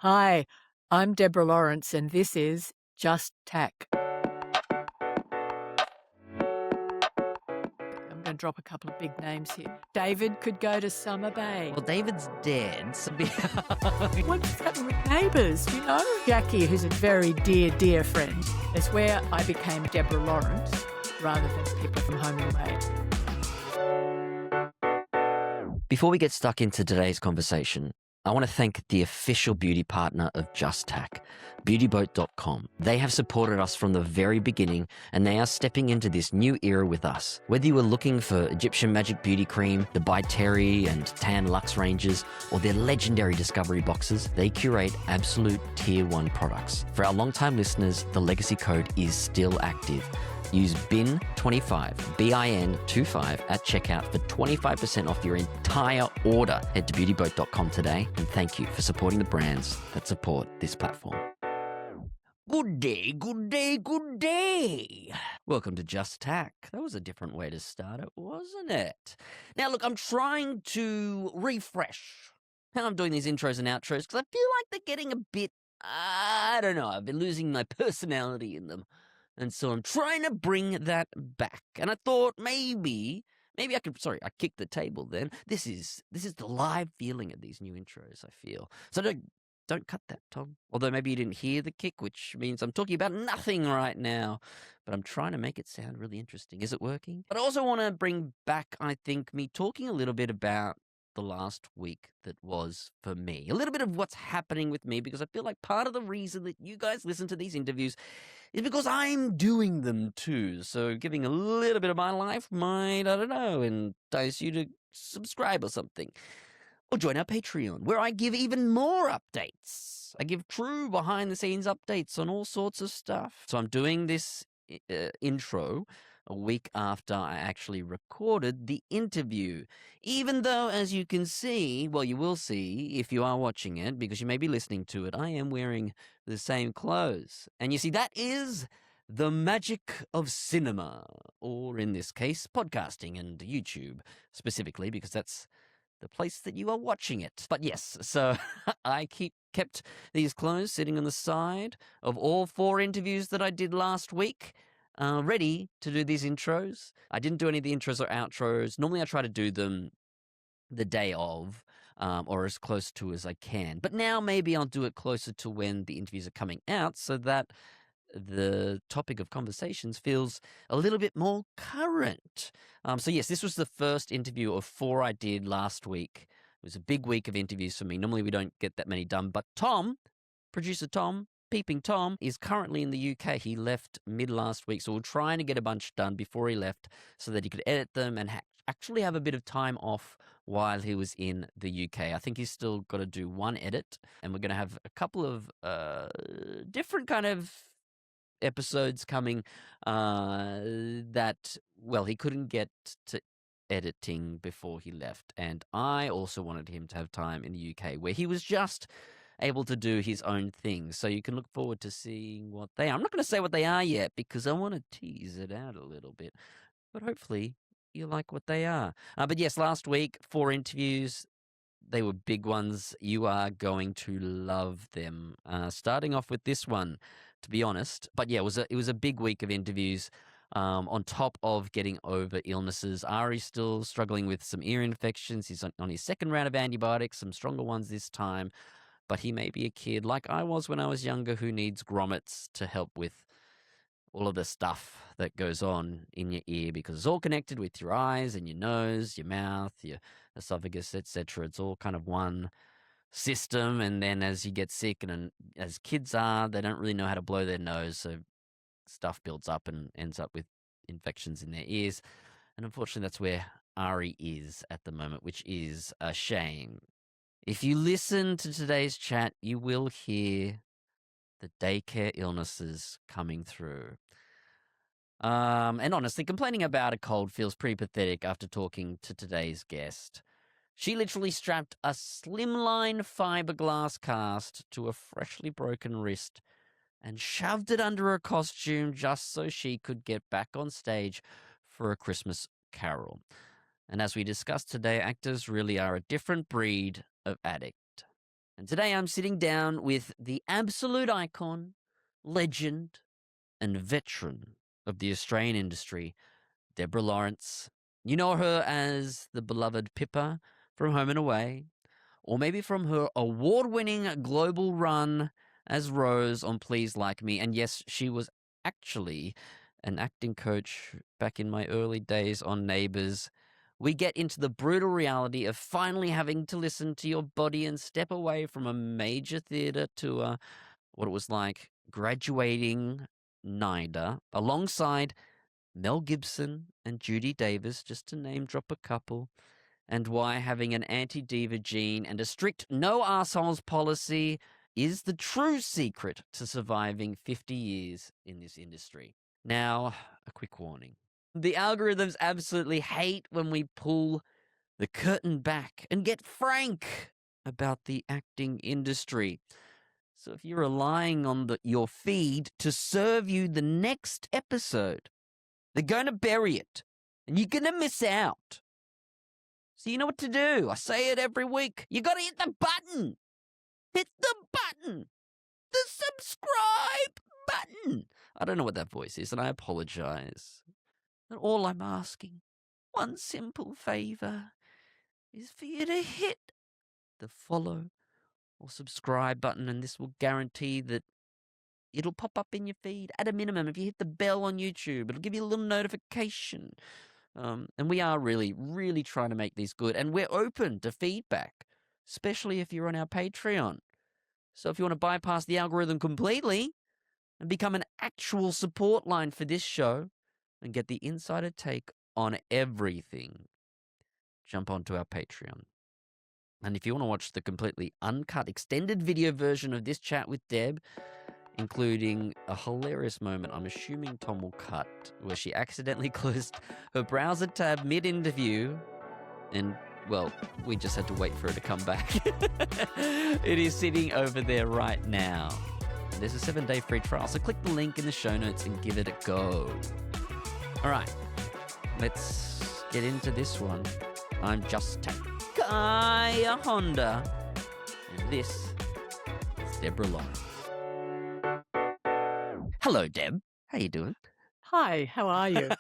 Hi, I'm Debra Lawrance, and this is Just Tack. I'm going to drop a couple of big names here. David could go to Summer Bay. Well, David's dead. So What's happened with Neighbours, you know? Jackie, who's a very dear friend, is where I became Debra Lawrence rather than Pippa from Home and Away. Before we get stuck into today's conversation, I want to thank the official beauty partner of Just Tack, BeautyBoat.com. They have supported us from the very beginning, and they are stepping into this new era with us. Whether you are looking for Egyptian Magic Beauty Cream, the By Terry and Tan Luxe ranges, or their legendary Discovery boxes, they curate absolute Tier 1 products. For our long-time listeners, the legacy code is still active. Use BIN25, BIN25 at checkout for 25% off your entire order. Head to beautyboat.com today and thank you for supporting the brands that support this platform. Good day, good day, good day. Welcome to Just Tack. That was a different way to start it, wasn't it? Now, look, I'm trying to refresh how I'm doing these intros and outros because I feel like they're getting a bit, I don't know, I've been losing my personality in them. And so I'm trying to bring that back. And I thought maybe I could, I kicked the table then. This is the live feeling of these new intros, I feel. So don't cut that, Tom. Although maybe you didn't hear the kick, which means I'm talking about nothing right now. But I'm trying to make it sound really interesting. Is it working? But I also want to bring back, I think, me talking a little bit about the last week that was for me. A little bit of what's happening with me, because I feel like part of the reason that you guys listen to these interviews is because I'm doing them too. So giving a little bit of my life might, I don't know, entice you to subscribe or something. Or join our Patreon, where I give even more updates. I give true behind-the-scenes updates on all sorts of stuff. So I'm doing this intro a week after I actually recorded the interview. Even though, as you can see, well, you will see if you are watching it, because you may be listening to it, I am wearing the same clothes. And you see, that is the magic of cinema, or in this case, podcasting and YouTube specifically, because that's the place that you are watching it. But yes, so I kept these clothes sitting on the side of all 4 interviews that I did last week, ready to do these intros. I didn't do any of the intros or outros. Normally I try to do them the day of, or as close to as I can. But now maybe I'll do it closer to when the interviews are coming out, so that the topic of conversations feels a little bit more current. So yes, this was the first interview of 4 I did last week. It was a big week of interviews for me. Normally we don't get that many done, but Tom, producer Tom, Peeping Tom, is currently in the UK. He left mid last week, so we're trying to get a bunch done before he left so that he could edit them and actually have a bit of time off while he was in the UK. I think he's still got to do 1 edit, and we're going to have a couple of different kind of episodes coming that, well, he couldn't get to editing before he left. And I also wanted him to have time in the UK where he was just able to do his own thing. So you can look forward to seeing what they are. I'm not going to say what they are yet because I want to tease it out a little bit, but hopefully you like what they are. But yes, last week, 4 interviews. They were big ones. You are going to love them. Starting off with this one, to be honest. But yeah, it was a big week of interviews. On top of getting over illnesses, Ari's still struggling with some ear infections. He's on his 2nd round of antibiotics, some stronger ones this time. But he may be a kid like I was when I was younger who needs grommets to help with all of the stuff that goes on in your ear, because it's all connected with your eyes and your nose, your mouth, your esophagus, etc. It's all kind of one system. And then as you get sick, and as kids are, they don't really know how to blow their nose, so stuff builds up and ends up with infections in their ears. And unfortunately, that's where Ari is at the moment, which is a shame. If you listen to today's chat, you will hear the daycare illnesses coming through. And honestly, complaining about a cold feels pretty pathetic after talking to today's guest. She literally strapped a slimline fiberglass cast to a freshly broken wrist and shoved it under a costume just so she could get back on stage for A Christmas Carol. And as we discussed today, actors really are a different breed of addict. And today I'm sitting down with the absolute icon, legend, and veteran of the Australian industry, Debra Lawrance. You know her as the beloved Pippa from Home and Away, or maybe from her award-winning global run as Rose on Please Like Me. And yes, she was actually an acting coach back in my early days on Neighbours. We get into the brutal reality of finally having to listen to your body and step away from a major theatre tour, what it was like graduating NIDA alongside Mel Gibson and Judy Davis, just to name drop a couple, and why having an anti-diva gene and a strict no arseholes policy is the true secret to surviving 50 years in this industry. Now, a quick warning. The algorithms absolutely hate when we pull the curtain back and get frank about the acting industry. So if you're relying on your feed to serve you the next episode, they're going to bury it, and you're going to miss out. So you know what to do. I say it every week. You got to hit the button. Hit the button. The subscribe button. I don't know what that voice is, and I apologize. And all I'm asking, one simple favor, is for you to hit the follow or subscribe button, and this will guarantee that it'll pop up in your feed. At a minimum, if you hit the bell on YouTube, it'll give you a little notification. And we are really, really trying to make these good. And we're open to feedback, especially if you're on our Patreon. So if you want to bypass the algorithm completely and become an actual support line for this show and get the insider take on everything, jump onto our Patreon. And if you want to watch the completely uncut, extended video version of this chat with Deb, including a hilarious moment I'm assuming Tom will cut, where she accidentally closed her browser tab mid-interview, and, well, we just had to wait for her to come back. It is sitting over there right now. And there's a 7-day free trial, so click the link in the show notes and give it a go. All right, let's get into this one. I'm just Takaya Honda, and this is Debra Lawrance. Hello, Deb. How you doing? Hi, how are you?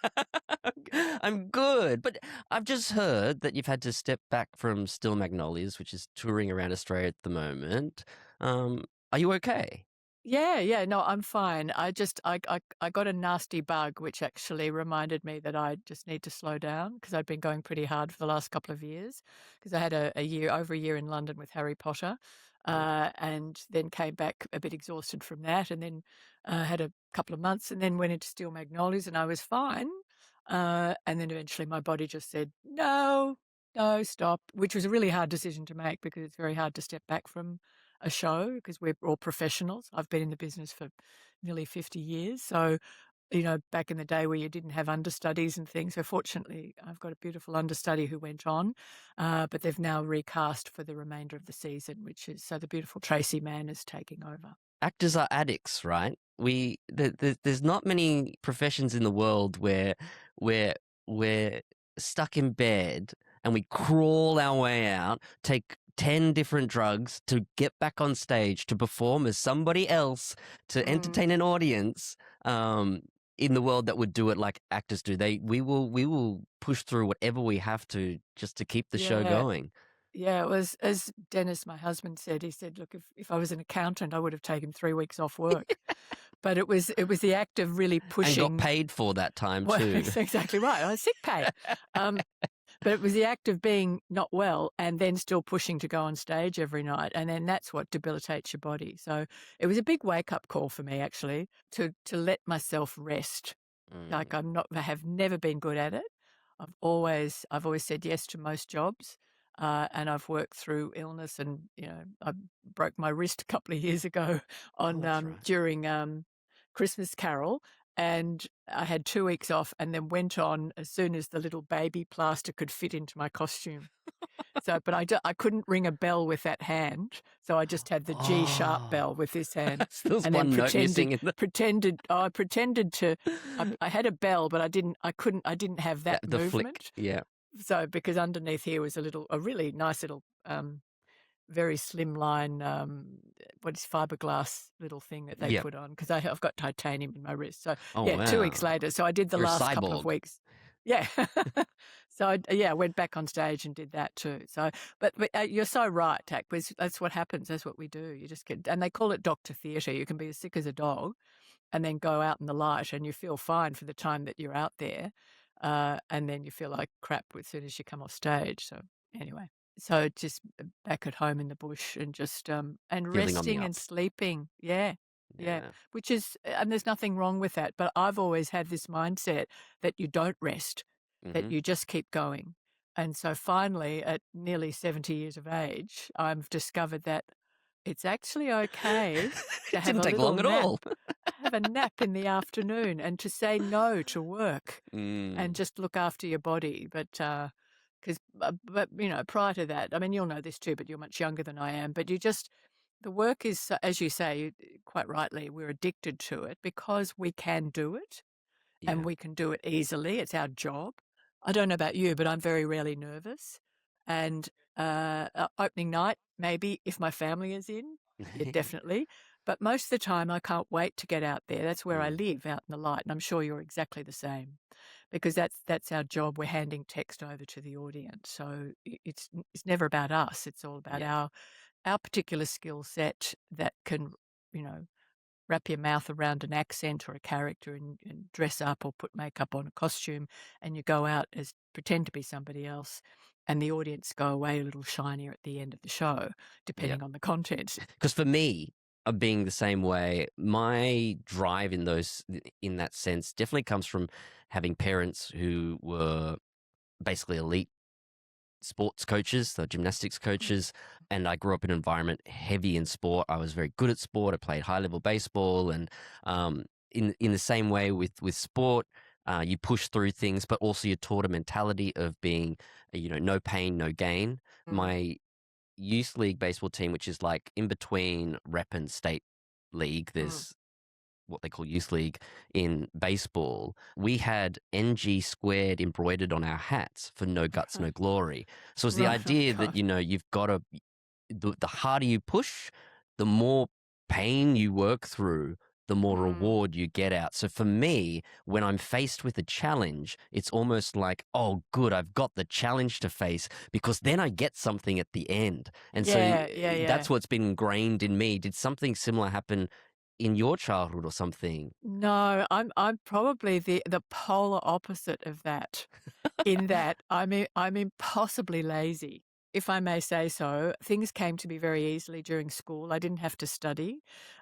I'm good, but I've just heard that you've had to step back from Steel Magnolias, which is touring around Australia at the moment. Are you okay? Yeah, no, I'm fine. I got a nasty bug, which actually reminded me that I just need to slow down because I'd been going pretty hard for the last couple of years because I had over a year in London with Harry Potter, and then came back a bit exhausted from that, and then had a couple of months, and then went into Steel Magnolias, and I was fine, and then eventually my body just said no, stop, which was a really hard decision to make because it's very hard to step back from a show because we're all professionals. I've been in the business for nearly 50 years. So, back in the day where you didn't have understudies and things. So fortunately, I've got a beautiful understudy who went on, but they've now recast for the remainder of the season, so the beautiful Tracy Mann is taking over. Actors are addicts, right? There's not many professions in the world where we're stuck in bed and we crawl our way out, take 10 different drugs to get back on stage to perform as somebody else, to entertain an audience, in the world that would do it like actors do. We will push through whatever we have to just to keep the show going. Yeah, it was, as Dennis, my husband, said. He said, look, if I was an accountant, I would have taken 3 weeks off work. But it was the act of really pushing. And got paid for that time too. That's exactly right. I was sick pay. But it was the act of being not well and then still pushing to go on stage every night. And then that's what debilitates your body. So it was a big wake-up call for me, actually, to let myself rest. Like I have never been good at it. I've always said yes to most jobs. And I've worked through illness, and I broke my wrist a couple of years ago during Christmas Carol, and I had 2 weeks off, and then went on as soon as the little baby plaster could fit into my costume. But I couldn't ring a bell with that hand, so I just had the G sharp bell with this hand. There's and one note missing in the... I pretended to. I had a bell, but I didn't have that the movement. Flick, yeah. So because underneath here was a really nice little very slimline, what is fiberglass little thing that they Yep. put on, because I've got titanium in my wrist. So Oh, yeah, 2 weeks wow. later. So I did the You're a last couple of cyborg. weeks. Yeah. So I went back on stage and did that too. So, but you're so right, Tak, because that's what happens. That's what we do. You just get, and they call it doctor theatre. You can be as sick as a dog and then go out in the light and you feel fine for the time that you're out there. And then you feel like crap as soon as you come off stage. So anyway, so just back at home in the bush and just and Feeling on the resting up. and sleeping. Yeah. Yeah. Yeah. Which is, and there's nothing wrong with that. But I've always had this mindset that you don't rest, that Hmm. you just keep going. And so finally, at nearly 70 years of age, I've discovered that it's actually okay to It have didn't a take little long at nap, all. have a nap in the afternoon and to say no to work and Mm. just look after your body. But, because, but, you know, prior to that, I mean, you'll know this too, but you're much younger than I am, but you just, the work is, as you say, quite rightly, we're addicted to it because we can do it and Yeah. we can do it easily. It's our job. I don't know about you, but I'm very rarely nervous. And opening night, maybe if my family is in, yeah, definitely. But most of the time, I can't wait to get out there. That's where I Mm. live, out in the light, and I'm sure you're exactly the same, because that's our job. We're handing text over to the audience, so it's never about us. It's all about Yeah. our particular skill set that can, you know, wrap your mouth around an accent or a character and dress up or put makeup on a costume, and you go out as pretend to be somebody else, and the audience go away a little shinier at the end of the show, Yeah. depending on the content. Because for me, being the same way, my drive in that sense definitely comes from having parents who were basically elite sports coaches, the gymnastics coaches, and I grew up in an environment heavy in sport. I was very good at sport. I played high level baseball, and in the same way with sport, you push through things, but also you're taught a mentality of being, no pain, no gain. Mm, My youth league baseball team, which is like in between rep and state league, mm. there's what they call youth league in baseball, we had NG squared embroidered on our hats for no guts, no glory. So it's the Right. Oh idea that, God. you've got to, the harder you push, the more pain you work through, the more Mm. reward you get out. So for me, when I'm faced with a challenge, it's almost like, oh, good, I've got the challenge to face because then I get something at the end. And so Yeah. Yeah. Yeah. that's what's been ingrained in me. Did something similar happen in your childhood or something? No, I'm probably the polar opposite of that. In that I'm impossibly lazy, if I may say so. Things came to me very easily during school. I didn't have to study.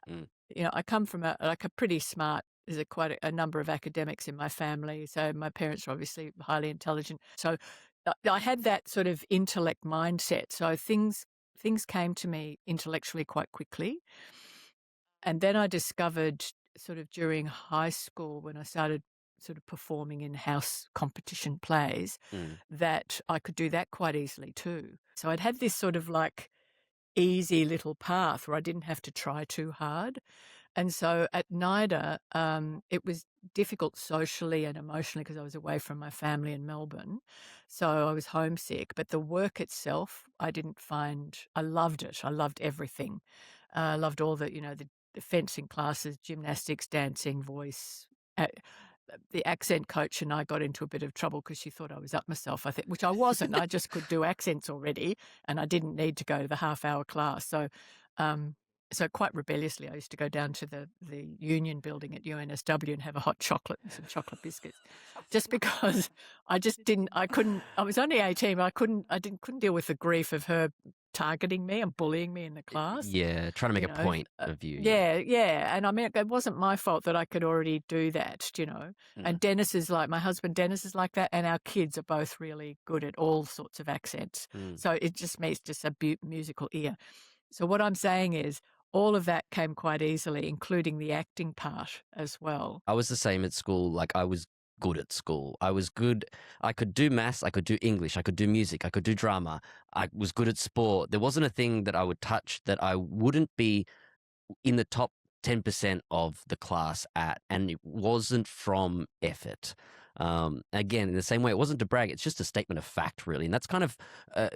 Mm, You know, I come from a pretty smart. There's quite a number of academics in my family, so my parents are obviously highly intelligent. So I had that sort of intellect mindset. So things came to me intellectually quite quickly. And then I discovered sort of during high school when I started sort of performing in house competition plays mm, that I could do that quite easily too. So I'd had this sort of like easy little path where I didn't have to try too hard. And so at NIDA, it was difficult socially and emotionally because I was away from my family in Melbourne. So I was homesick. But the work itself, I didn't find, I loved it. I loved everything. I loved all the fencing classes, gymnastics, dancing, voice. Uh, the accent coach and I got into a bit of trouble because she thought I was up myself, I think, which I wasn't. I just could do accents already and I didn't need to go to the half-hour class. Um, so quite rebelliously, I used to go down to the Union building at UNSW and have a hot chocolate and some chocolate biscuits, just because I was only 18, but couldn't deal with the grief of her targeting me and bullying me in the class. yeah, trying to make You a know, point of you. Yeah. yeah, yeah. And I mean, it wasn't my fault that I could already do that. Mm, And my husband Dennis is like that, and our kids are both really good at all sorts of accents. mm. So it just makes just a musical ear. So what I'm saying is all of that came quite easily, including the acting part as well. I was the same at school. Like I was good at school. I was good. I could do maths. I could do English. I could do music. I could do drama. I was good at sport. There wasn't a thing that I would touch that I wouldn't be in the top 10% of the class at. And it wasn't from effort. Again, in the same way, it wasn't to brag. It's just a statement of fact, really. And that's kind of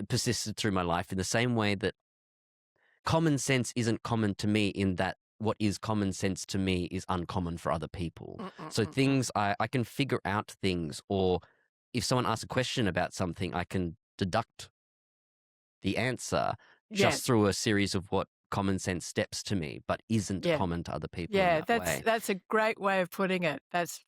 persisted through my life in the same way that common sense isn't common to me in that what is common sense to me is uncommon for other people. So things I can figure out things, or if someone asks a question about something, I can deduct the answer Yeah, just through a series of what common sense steps to me, but isn't yeah, common to other people in yeah. that way. That's a great way of putting it.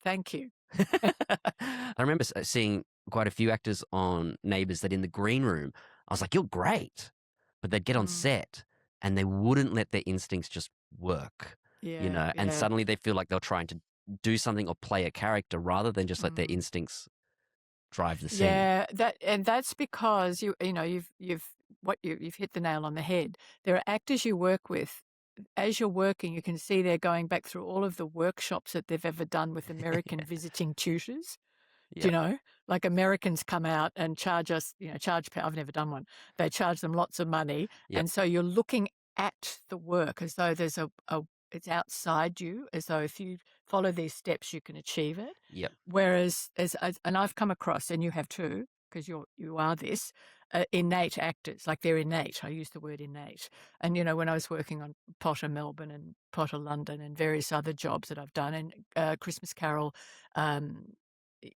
Thank you. I remember seeing quite a few actors on Neighbours that in the green room, I was like, "You're great," but they'd get on Mm, set and they wouldn't let their instincts just work, yeah, and yeah. suddenly they feel like they're trying to do something or play a character rather than just let their Mm. instincts drive the scene. Yeah, that's because you've hit the nail on the head. There are actors you work with. As you're working, you can see they're going back through all of the workshops that they've ever done with American visiting tutors. Do you Yep, know? Like Americans come out and charge us, I've never done one. They charge them lots of money. yep, And so you're looking at the work as though it's outside you, as though if you follow these steps, you can achieve it. yep, Whereas, and I've come across, and you have too, because you are this, innate actors, like they're innate. I use the word innate. And, when I was working on Potter Melbourne and Potter London and various other jobs that I've done, and Christmas Carol, um,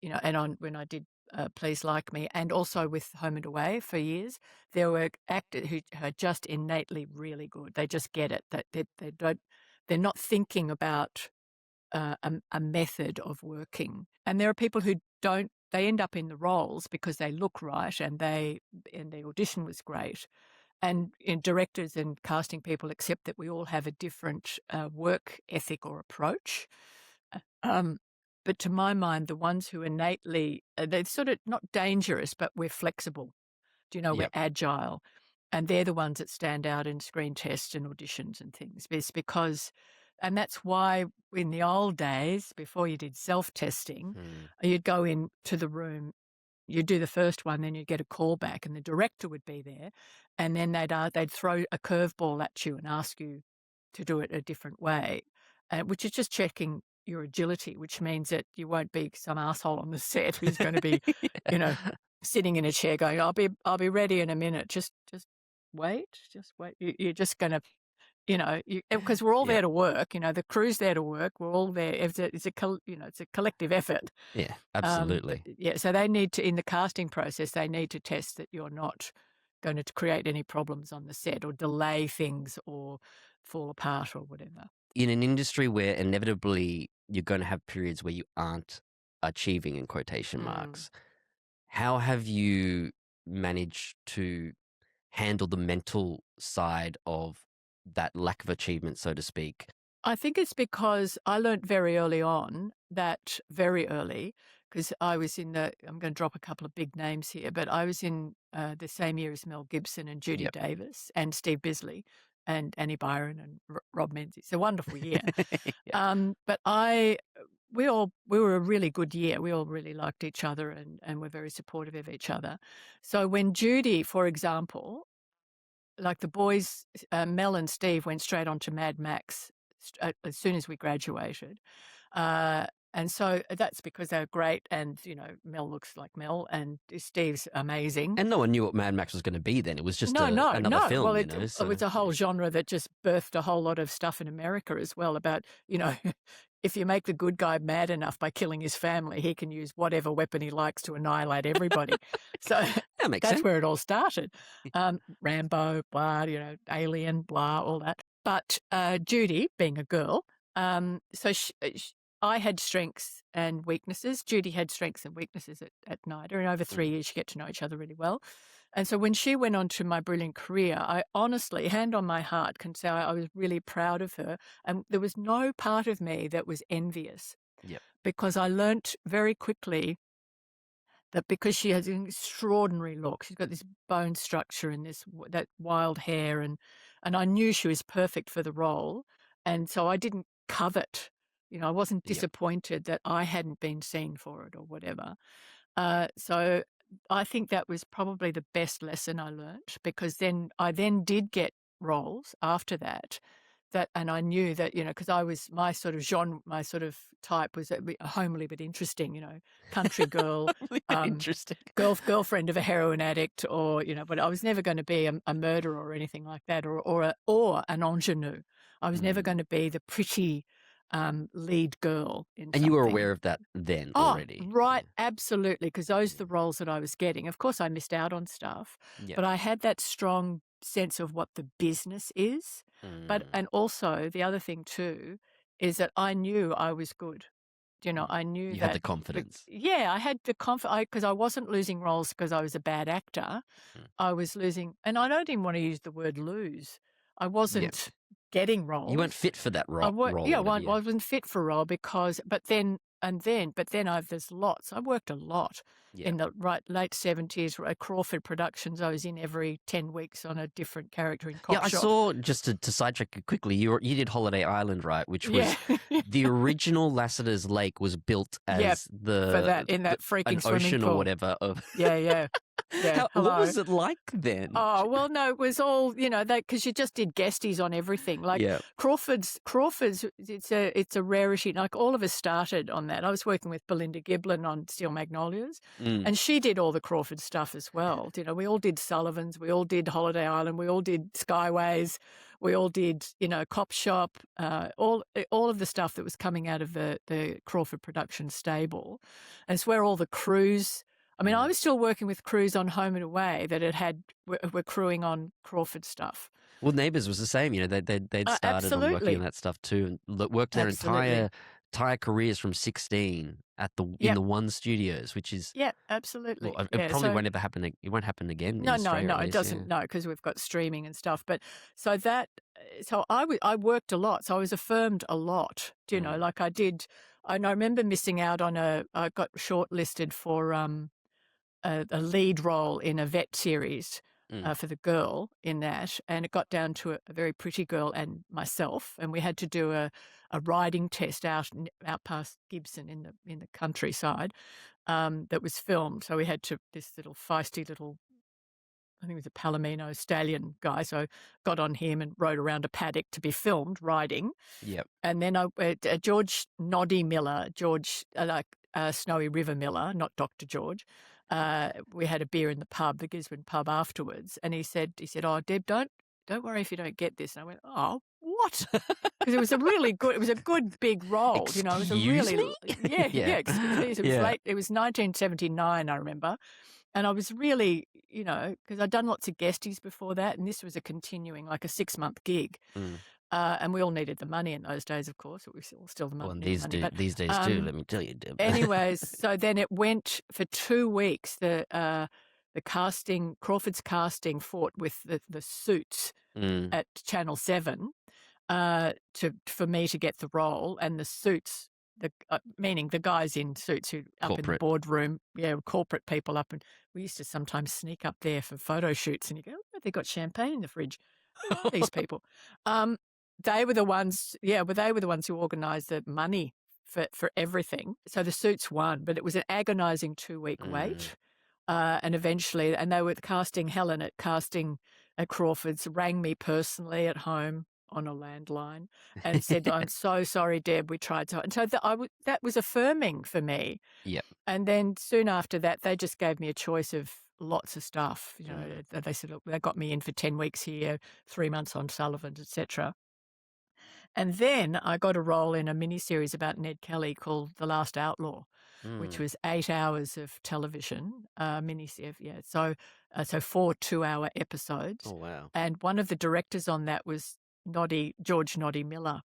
and when I did Please Like Me, and also with Home and Away for years, there were actors who are just innately really good. They just get it. That they don't, they're not thinking about a method of working. And there are people who don't. They end up in the roles because they look right and the audition was great. And directors and casting people accept that we all have a different work ethic or approach. Um, but to my mind, the ones who innately, they're sort of not dangerous, but we're flexible. We're yep, agile. And they're the ones that stand out in screen tests and auditions and things. It's because, and that's why in the old days, before you did self-testing, mm, you'd go into the room, you'd do the first one, then you'd get a call back and the director would be there. And then they'd throw a curveball at you and ask you to do it a different way, which is just checking your agility, which means that you won't be some asshole on the set who's going to be, you know, sitting in a chair going, I'll be ready in a minute. Just wait, just wait. You're just going to, because we're all yep, there to work, the crew's there to work. We're all there. It's a collective effort. yeah, But absolutely. yeah, so they need to, in the casting process, they need to test that you're not going to create any problems on the set or delay things or fall apart or whatever. In an industry where inevitably you're going to have periods where you aren't achieving in quotation Mm. marks, how have you managed to handle the mental side of that lack of achievement, so to speak? I think it's because I learnt very early on that very early, because I was I'm going to drop a couple of big names here, but I was in the same year as Mel Gibson and Judy Yep. Davis and Steve Bisley and Annie Byron and Rob Menzies. It's a wonderful year. Yep. But we were a really good year. We all really liked each other and were very supportive of each other. So when Judy, for example, like the boys, Mel and Steve went straight on to Mad Max as soon as we graduated. And so that's because they're great. And, Mel looks like Mel and Steve's amazing. And no one knew what Mad Max was going to be then. It was just No, no, another no. film, Well, you know. it So was a whole genre that just birthed a whole lot of stuff in America as well about, if you make the good guy mad enough by killing his family, he can use whatever weapon he likes to annihilate everybody. So that makes that's sense. where it all started. Rambo, blah, Alien, blah, all that. But Judy, being a girl, so I had strengths and weaknesses. Judy had strengths and weaknesses at NIDA, and over 3 years, you get to know each other really well. And so when she went on to my brilliant career, I honestly, hand on my heart, can say I was really proud of her. And there was no part of me that was envious Yep. because I learnt very quickly that because she has an extraordinary look, she's got this bone structure and that wild hair, and I knew she was perfect for the role, and so I didn't covet. I wasn't Yep. disappointed that I hadn't been seen for it or whatever. So I think that was probably the best lesson I learnt because then I did get roles after that that, and I knew that, because I was my sort of genre, my sort of type was a bit homely but interesting, country girl, Interesting. girlfriend of a heroin addict, or but I was never going to be a murderer or anything like that, or an ingenue. I was never going to be the pretty lead girl in And something. you were aware of that then already? Right, absolutely, because those are the roles that I was getting. Of course, I missed out on stuff, Yeah. but I had that strong sense of what the business is. And also the other thing too is that I knew I was good. I knew You that had the confidence. I had the confidence because I wasn't losing roles because I was a bad actor. I was losing, and I don't even want to use the word lose. I wasn't getting roles. You weren't fit for that role. I wasn't fit for a role because, but then there's lots. I worked a lot in the late 70s at Crawford Productions. I was in every 10 weeks on a different character in Cockshot. I saw, just to sidetrack you quickly, you did Holiday Island, right? Which was the original Lassiter's Lake was built as in that freaking an swimming ocean pool. or whatever. Yeah. What was it like then? Oh, well, no, it was all, because you just did guesties on everything. Like Crawford's, it's a rarity. Like all of us started on that. I was working with Belinda Giblin on Steel Magnolias, and she did all the Crawford stuff as well. We all did Sullivan's, we all did Holiday Island, we all did Skyways, we all did, Cop Shop, all of the stuff that was coming out of the Crawford Productions stable. And it's where all the crews. I mean, I was still working with crews on Home and Away that were crewing on Crawford stuff. Well, Neighbours was the same. They'd started on working on that stuff too, and worked their entire careers from 16 in the One Studios, which is absolutely. Well, it probably won't ever happen. It won't happen again. No, it doesn't. No, because we've got streaming and stuff. But so I worked a lot. So I was affirmed a lot. Like I did. And I remember missing out on I got shortlisted for a lead role in a vet series for the girl in that, and it got down to a very pretty girl and myself, and we had to do a riding test out past Gibson in the countryside that was filmed. So we had to this little feisty little, I think it was a Palomino stallion guy, so got on him and rode around a paddock to be filmed riding. Yep. And then George Noddy Miller, Snowy River Miller, not Dr. George. We had a beer in the pub, the Gisborne pub, afterwards, and he said, "Oh, Deb, don't worry if you don't get this." And I went, "Oh, what?" Because it was a good big role. Excuse it was a really me? It was late. It was 1979, I remember, and I was really, because I'd done lots of guesties before that, and this was a continuing, like a 6-month gig. And we all needed the money in those days, of course. It was still the money. Well, these days too, let me tell you, Deb. Anyways, so then it went for 2 weeks. The casting, Crawford's casting, fought with the suits at Channel 7 for me to get the role, and the suits, meaning the guys in suits who up in the boardroom, corporate people up, and we used to sometimes sneak up there for photo shoots, and you go, "Oh, they got champagne in the fridge." Who are these people? They were the ones, who organised the money for everything. So the suits won, but it was an agonising 2-week wait. And eventually, and they were casting, Helen at casting at Crawford's rang me personally at home on a landline and said, "I'm so sorry, Deb, we tried so." And so that was affirming for me. Yep. And then soon after that, they just gave me a choice of lots of stuff. They said, "Look, they got me in for 10 weeks here, 3 months on Sullivan's, etc." And then I got a role in a miniseries about Ned Kelly called The Last Outlaw, which was 8 hours of television miniseries. Yeah, so 4 2-hour episodes. Oh wow! And one of the directors on that was George Noddy Miller.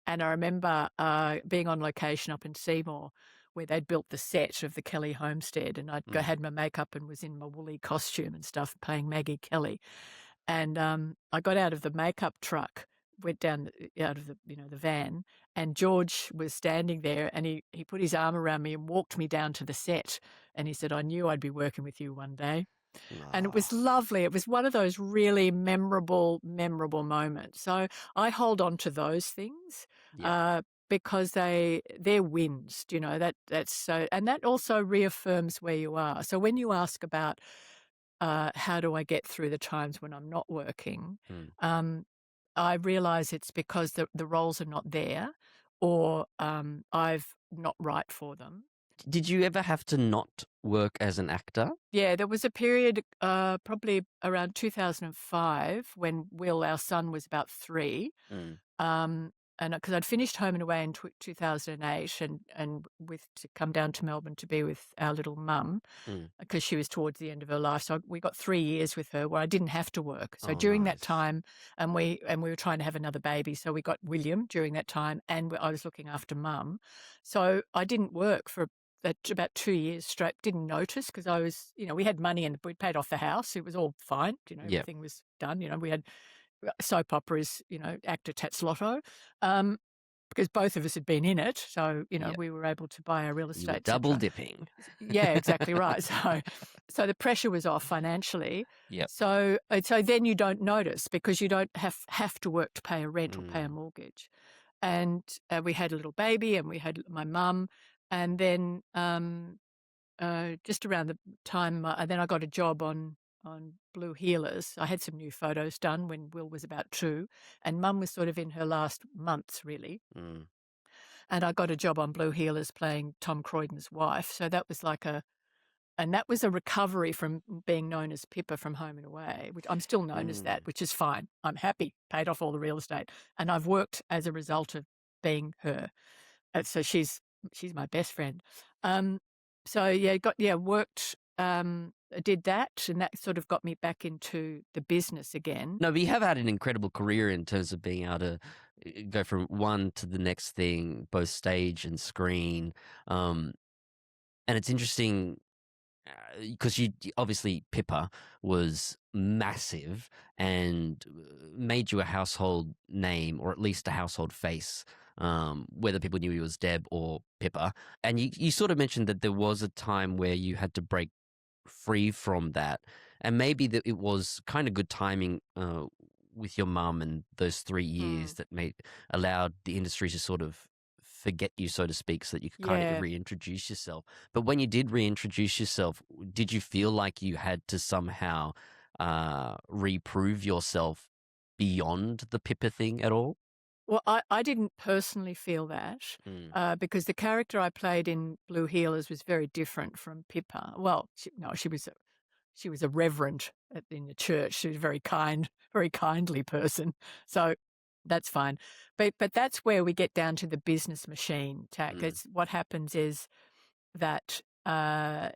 And I remember being on location up in Seymour, where they'd built the set of the Kelly homestead, and had my makeup and was in my woolly costume and stuff, playing Maggie Kelly. And I got out of the makeup truck, went down out of the van, and George was standing there, and he put his arm around me and walked me down to the set, and he said, "I knew I'd be working with you one day." And it was lovely. It was one of those really memorable moments. So I hold on to those things because they're wins. That's so, and that also reaffirms where you are. So when you ask about how do I get through the times when I'm not working, I realise it's because the roles are not there, or I've not right for them. Did you ever have to not work as an actor? Yeah, there was a period, probably around 2005, when Will, our son, was about 3. Mm. And because I'd finished Home and Away in 2008, and with to come down to Melbourne to be with our little mum, Mm. because she was towards the end of her life. So we got 3 years with her where I didn't have to work. So Oh, during that nice. time, and we were trying to have another baby, so we got William during that time, and I was looking after mum. So I didn't work for about 2 years straight. Didn't notice because I was, we had money and we paid off the house. It was all fine. Yep. Everything was done. We had soap operas, actor Tats Lotto. Um, because both of us had been in it. So, Yep. we were able to buy our real estate. You were double dipping. Yeah, exactly right. So the pressure was off financially. Yep. So then you don't notice because you don't have to work to pay a rent or pay a mortgage. And we had a little baby, and we had my mum. And then just around the time, then I got a job on Blue Heelers. I had some new photos done when Will was about 2, and mum was sort of in her last months, really. Mm. And I got a job on Blue Heelers playing Tom Croydon's wife. So that was and that was a recovery from being known as Pippa from Home and Away, which I'm still known as that, which is fine. I'm happy, paid off all the real estate. And I've worked as a result of being her. So she's my best friend. So worked, did that, and that sort of got me back into the business again. No, but you have had an incredible career in terms of being able to go from one to the next thing, both stage and screen. And it's interesting because you obviously Pippa was massive and made you a household name, or at least a household face, whether people knew you as Deb or Pippa. And you sort of mentioned that there was a time where you had to break free from that, and maybe that it was kind of good timing with your mum and those 3 years that allowed the industry to sort of forget you, so to speak, so that you could kind of reintroduce yourself. But when you did reintroduce yourself, did you feel like you had to somehow reprove yourself beyond the Pippa thing at all? Well, I didn't personally feel that because the character I played in Blue Heelers was very different from Pippa. Well, she was a reverend in the church. She was a very kindly person. So that's fine. But that's where we get down to the business machine, Tak. It's what happens is that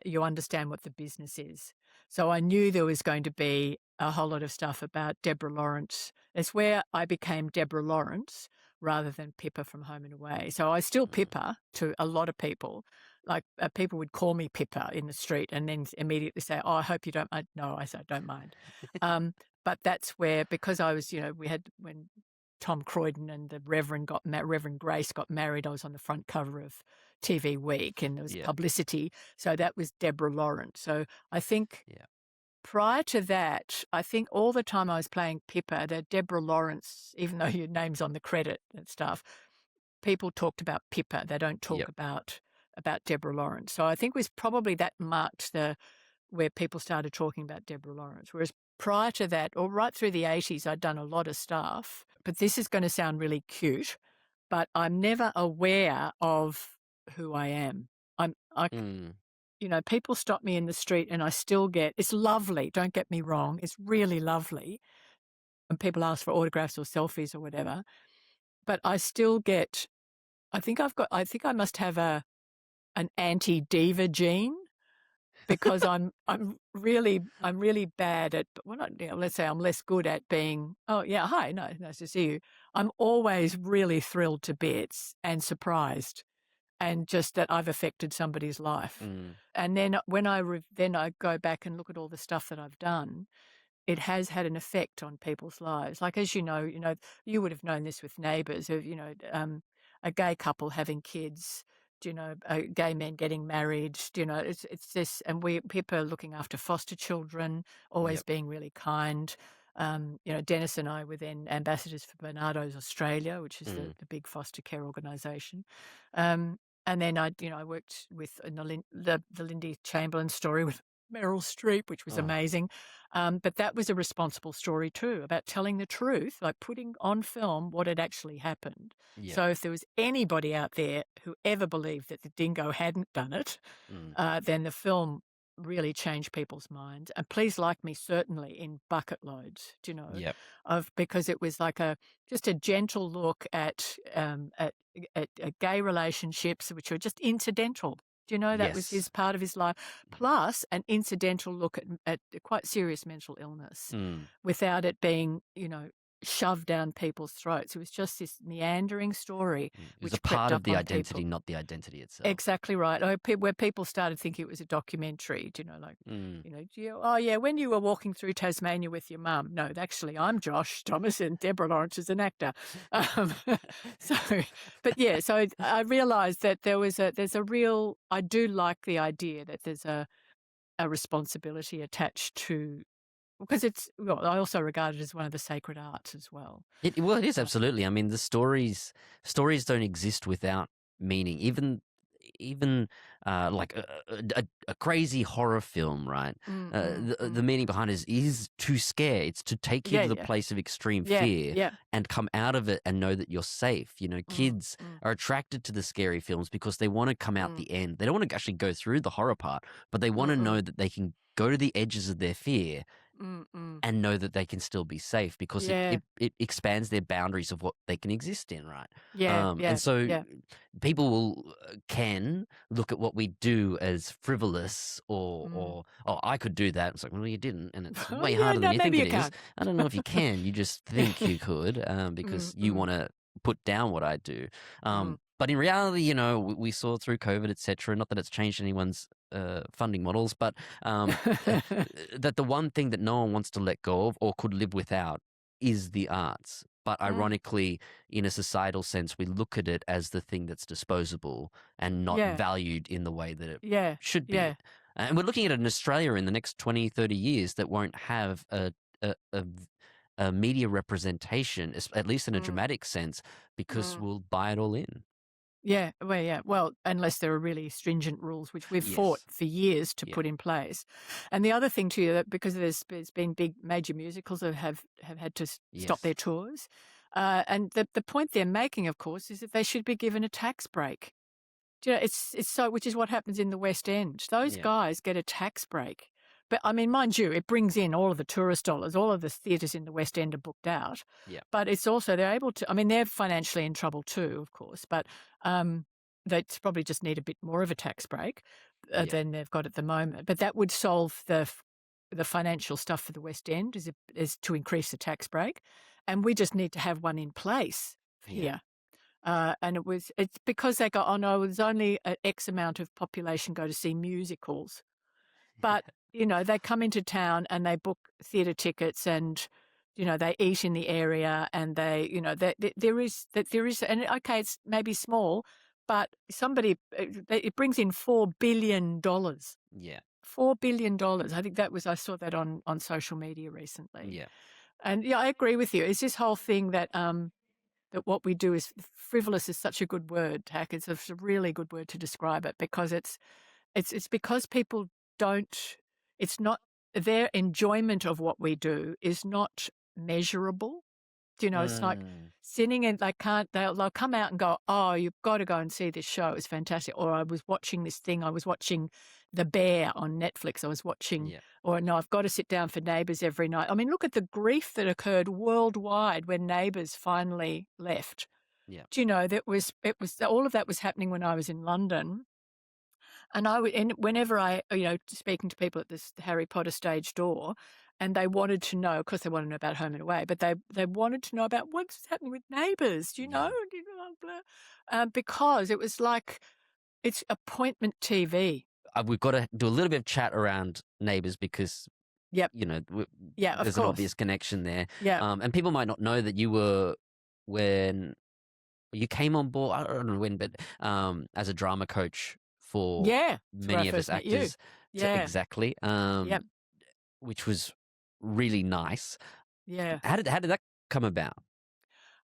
you understand what the business is. So I knew there was going to be a whole lot of stuff about Debra Lawrance. It's where I became Debra Lawrance rather than Pippa from Home and Away. So I still Pippa to a lot of people. Like people would call me Pippa in the street and then immediately say, "Oh, I hope you don't mind." No, I said, "I don't mind." But that's where, because I was, we had, when Tom Croydon and the Reverend Grace got married, I was on the front cover of TV Week, and there was publicity. So that was Debra Lawrance. So I think prior to that, I think all the time I was playing Pippa, that Debra Lawrance, even though your name's on the credit and stuff, people talked about Pippa. They don't talk about Debra Lawrance. So I think it was probably that marked where people started talking about Debra Lawrance. Whereas prior to that, or right through the 80s, I'd done a lot of stuff. But this is going to sound really cute, but I'm never aware of who I am. People stop me in the street and I still it's lovely. Don't get me wrong. It's really lovely. And people ask for autographs or selfies or whatever, but I still I think I must have an anti-diva gene, because I'm really bad at, let's say I'm less good at being, "Oh yeah, hi, no, nice to see you." I'm always really thrilled to bits and surprised, and just that I've affected somebody's life. And then when I go back and look at all the stuff that I've done, it has had an effect on people's lives. Like, as you know, you would have known this with Neighbours, of, a gay couple having kids, gay men getting married, it's this, and Pippa looking after foster children, always being really kind. Dennis and I were then ambassadors for Barnardo's Australia, which is the big foster care organisation. And then I worked with the Lindy Chamberlain story with Meryl Streep, which was Oh, amazing. But that was a responsible story too, about telling the truth, like putting on film what had actually happened. yeah. So if there was anybody out there who ever believed that the dingo hadn't done it, Mm, then the film really changed people's minds. And Please Like Me certainly in bucket loads, yep. of because it was like just a gentle look at gay relationships, which were just incidental. That was his Yes. part of his life, plus an incidental look at quite serious mental illness Mm, without it being, shoved down people's throats. It was just this meandering story mm. It was a which crept part of up the on identity, people. not the identity itself. Exactly right. Where people started thinking it was a documentary, like, Mm. oh yeah, when you were walking through Tasmania with your mum. No, actually, I'm Josh Thomas and Debra Lawrence is an actor. Um, so, but yeah, so I realised that I do like the idea that there's a responsibility attached to, because I also regard it as one of the sacred arts as well. Well, it is Uh, absolutely. I mean, the stories don't exist without meaning. Even like a crazy horror film, right? mm, mm, The mm. meaning behind it is to scare. It's to take you Yeah, to the yeah, place of extreme yeah, fear yeah. and come out of it and know that you're safe. Mm, Kids mm, are attracted to the scary films because they want to come out mm, the end. They don't want to actually go through the horror part, but they want mm, to mm, know that they can go to the edges of their fear mm, mm. and know that they can still be safe because it, Yeah, it, it expands their boundaries of what they can exist in, right? yeah, And yeah, so yeah. people can look at what we do as frivolous Mm. or oh, I could do that. It's like, well, you didn't, and it's Oh, way yeah, harder than no, you maybe think you it is. can't. I don't know if you can. You just think you could Mm, because you mm, want to put down what I do. mm. But in reality, we saw through COVID, etc. Not that it's changed anyone's funding models, but that the one thing that no one wants to let go of or could live without is the arts. But Mm, ironically, in a societal sense, we look at it as the thing that's disposable and not yeah, valued in the way that it yeah, should be. yeah. And we're looking at an Australia in the next 20, 30 years that won't have a media representation, at least in a Mm, dramatic sense, because mm. we'll buy it all in. Yeah, well, yeah. Well, unless there are really stringent rules, which we've fought Yes. for years to Yeah. put in place. And the other thing too, that because there's been big major musicals that have had to stop Yes. their tours, and the point they're making, of course, is that they should be given a tax break. It's so, which is what happens in the West End. Those Yeah. guys get a tax break. But I mean, mind you, it brings in all of the tourist dollars. All of the theatres in the West End are booked out. Yeah. But it's also, they're able to, I mean, they're financially in trouble too, of course, but they probably just need a bit more of a tax break Yeah. than they've got at the moment. But that would solve the financial stuff for the West End, is to increase the tax break. And we just need to have one in place Yeah. here. And it's because they go, oh no, there's only an X amount of population go to see musicals. But, they come into town and they book theatre tickets and, they eat in the area and there is, and okay, it's maybe small, but it brings in $4 billion. Yeah. $4 billion. I saw that on social media recently. Yeah. And yeah, I agree with you. It's this whole thing that, that what we do is frivolous is such a good word, Tack. It's a really good word to describe it because it's because people don't, it's not, their enjoyment of what we do is not measurable. It's like Mm. sitting and they'll come out and go, oh, you've got to go and see this show. It's fantastic. Or I was watching this thing. I was watching The Bear on Netflix. I was watching, Yeah. or no, I've got to sit down for Neighbours every night. I mean, look at the grief that occurred worldwide when Neighbours finally left. Yeah. It was all of that was happening when I was in London. And whenever speaking to people at this Harry Potter stage door, and they wanted to know, of course they wanted to know about Home and Away, but they wanted to know about what's happening with Neighbours, Yeah. because it was like, it's appointment TV. We've got to do a little bit of chat around Neighbours because Yep. Yeah, of there's an course. obvious connection there. Yeah. And people might not know that you were when you came on board. I don't know when, but as a drama coach for Yeah. That's where I many of us first met you. actors, Yeah. exactly. Yep. Which was really nice. Yeah. How did that come about?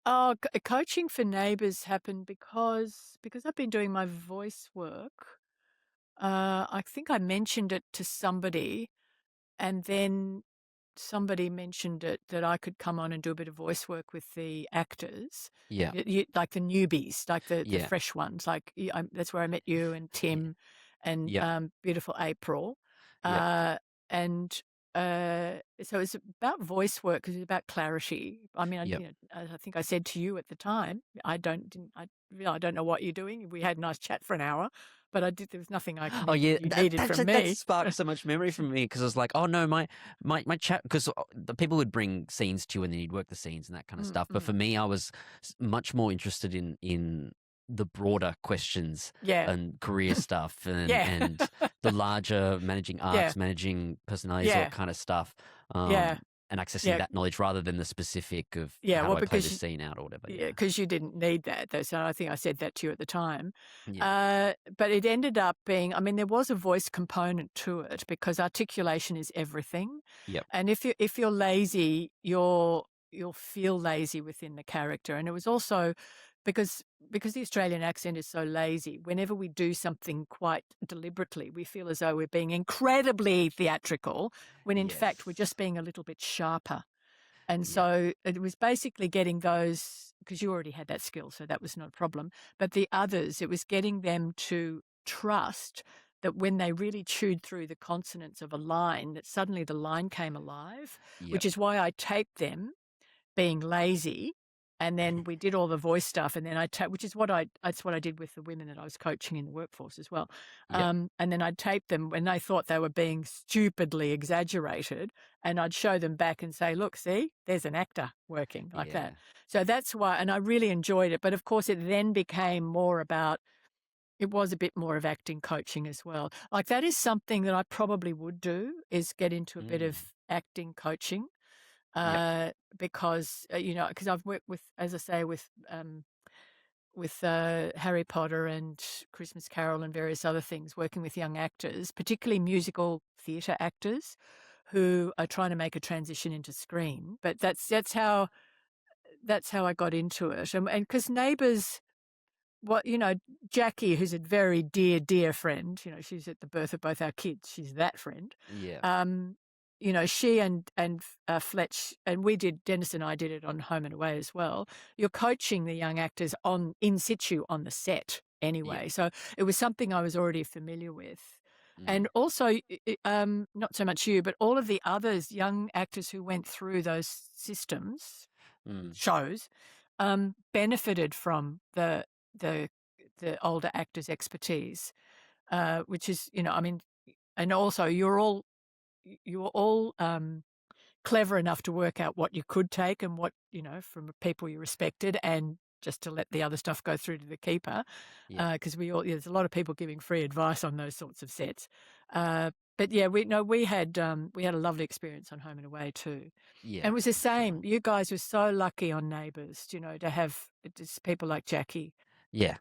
Oh, coaching for Neighbours happened because I've been doing my voice work. I think I mentioned it to somebody, and then somebody mentioned it that I could come on and do a bit of voice work with the actors, Yeah. like the newbies, like the Yeah. fresh ones. Like that's where I met you and Tim and Yep. beautiful April. Yep. And so it's about voice work because it's about clarity. I mean, Yep. I think I said to you at the time, I don't know what you're doing. We had a nice chat for an hour, but there was nothing Oh yeah, you needed from that me. sparked so much memory from me because I was like, oh no, my chat, because the people would bring scenes to you and then you'd work the scenes and that kind of stuff. But for me, I was much more interested in the broader questions Yeah. and career stuff and Yeah. and the larger managing arcs, Yeah. managing personalities, all Yeah. that kind of stuff. Yeah. And accessing Yeah. that knowledge rather than the specific of Yeah, how well, do I play because this scene out or whatever. yeah, Yeah. because you didn't need that, though. So I think I said that to you at the time. Yeah. But it ended up being, I mean, there was a voice component to it because articulation is everything. Yep. And if you're lazy, you'll feel lazy within the character. And it was also because the Australian accent is so lazy. Whenever we do something quite deliberately, we feel as though we're being incredibly theatrical, when in fact we're Yes. just being a little bit sharper. And Yeah. so it was basically getting those, because you already had that skill, so that was not a problem. But the others, it was getting them to trust that when they really chewed through the consonants of a line, that suddenly the line came alive, which Yep. is why I taped them being lazy. And then we did all the voice stuff, and then which is that's what I did with the women that I was coaching in the workforce as well. Yep. And then I'd tape them when they thought they were being stupidly exaggerated, and I'd show them back and say, "Look, see, there's an actor working like Yeah. that." So that's why, and I really enjoyed it. But of course, it then became more about. It was a bit more of acting coaching as well. Like that is something that I probably would do, is get into a bit of acting coaching. Yep. Because because I've worked with, as I say, with Harry Potter and Christmas Carol and various other things, working with young actors, particularly musical theatre actors, who are trying to make a transition into screen. But that's how I got into it, and because Neighbours. Jackie, who's a very dear friend, she's at the birth of both our kids. She's that friend. Yeah. She and Fletch, and Dennis and I did it on Home and Away as well. You're coaching the young actors in situ on the set anyway. Yep. So it was something I was already familiar with. And Mm. also, not so much you, but all of the others, young actors who went through those systems, shows, benefited from the older actors' expertise, which is, I mean, and also you were all clever enough to work out what you could take and what, from people you respected, and just to let the other stuff go through to the keeper, Yeah. because there's a lot of people giving free advice on those sorts of sets. But yeah, we had a lovely experience on Home and Away too. Yeah. And it was the for same. sure. You guys were so lucky on Neighbours, to have just people like Jackie. Yeah.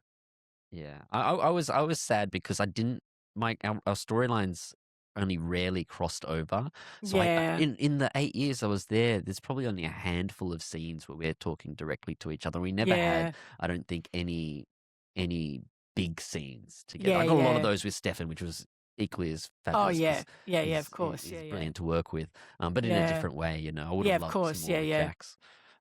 Yeah. I was sad because I didn't our storylines only rarely crossed over. So Yeah. in the 8 years I was there's probably only a handful of scenes where we're talking directly to each other. We never Yeah. had, I don't think, any big scenes together. Yeah, I got a lot yeah. of those with Stefan, which was equally as Oh, fabulous. yeah. 'Cause Yeah, of course. he's Yeah, yeah. brilliant to work with, but in a Yeah. different way. I would Yeah, have of loved course. some more with Yeah. Jax.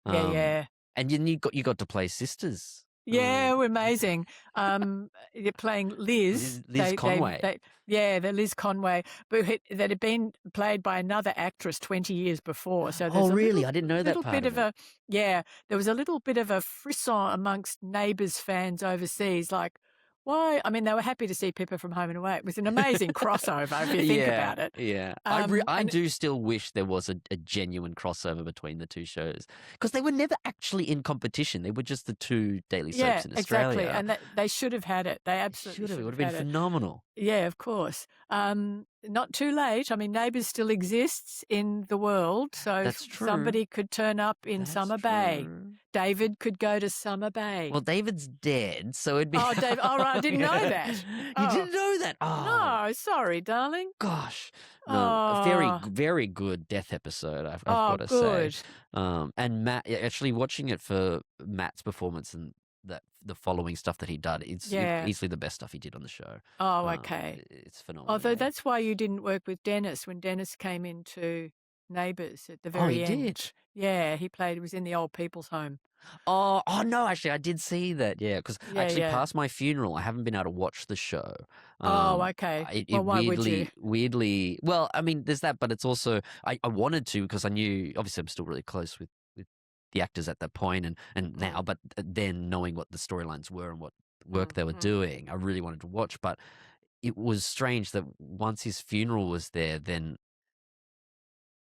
Yeah. And then you got to play sisters. Yeah, we're amazing. You're playing Liz. Liz Conway. They're Liz Conway, but that had been played by another actress 20 years before. So there's Oh, a really? I didn't know that little part bit of of it. there was a little bit of a frisson amongst Neighbours fans overseas, like, why? I mean, they were happy to see Pippa from Home and Away. It was an amazing crossover if you think about it. Yeah. I And do still wish there was a genuine crossover between the two shows, because they were never actually in competition. They were just the two daily soaps in Australia. exactly. And they should have had it. They absolutely should have. It would have been phenomenal. Yeah, of course. Not too late. I mean, Neighbours still exists in the world, so That's true. somebody could turn up in Summer Bay. True. David could go to Summer Bay. Well, David's dead, so it'd be. Oh, David. All right, I didn't know that. You didn't know that? Oh. No, sorry, darling. Gosh. No, a very, Oh. very good death episode, I've got to say. Good. And Matt, actually watching it for Matt's performance and the following stuff that he did. It's Yeah. easily the best stuff he did on the show. Oh, okay. It's phenomenal. Although Yeah. that's why you didn't work with Dennis when Dennis came into Neighbours at the Oh, he very end. did. Yeah, he was in the old people's home. Oh no! Actually, I did see that. Yeah, because Yeah, actually, yeah. past my funeral, I haven't been able to watch the show. Oh, okay. It Well, why would you? weirdly. Well, I mean, there's that, but it's also I wanted to because I knew obviously I'm still really close with the actors at that point and now, Mm, but then knowing what the storylines were and what work mm, they were mm. doing, I really wanted to watch. But it was strange that once his funeral was there, then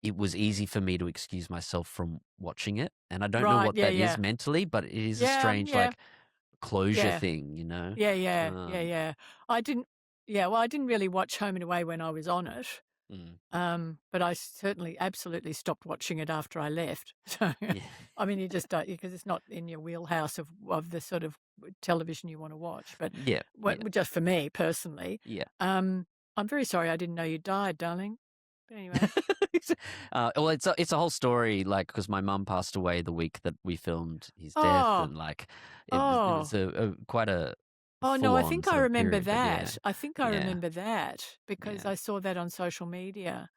it was easy for me to excuse myself from watching it. And I don't know Right. what Yeah, that is yeah. mentally, but it is a Yeah, strange, yeah, like, closure yeah. thing, you know? Yeah, yeah, yeah, Um, yeah. I didn't Yeah, well, I didn't really watch Home and Away when I was on it. mm, But I certainly absolutely stopped watching it after I left. So, yeah, I mean, you just don't because it's not in your wheelhouse of the sort of television you want to watch. But yeah, yeah, just for me personally, yeah. I'm very sorry I didn't know you died, darling. But anyway, Well, it's a whole story, like, because my mum passed away the week that we filmed his death, oh, and like, it was oh, a quite a oh no, full I on think I sort of remember period. But yeah, that. I think I yeah, remember that because yeah, I saw that on social media.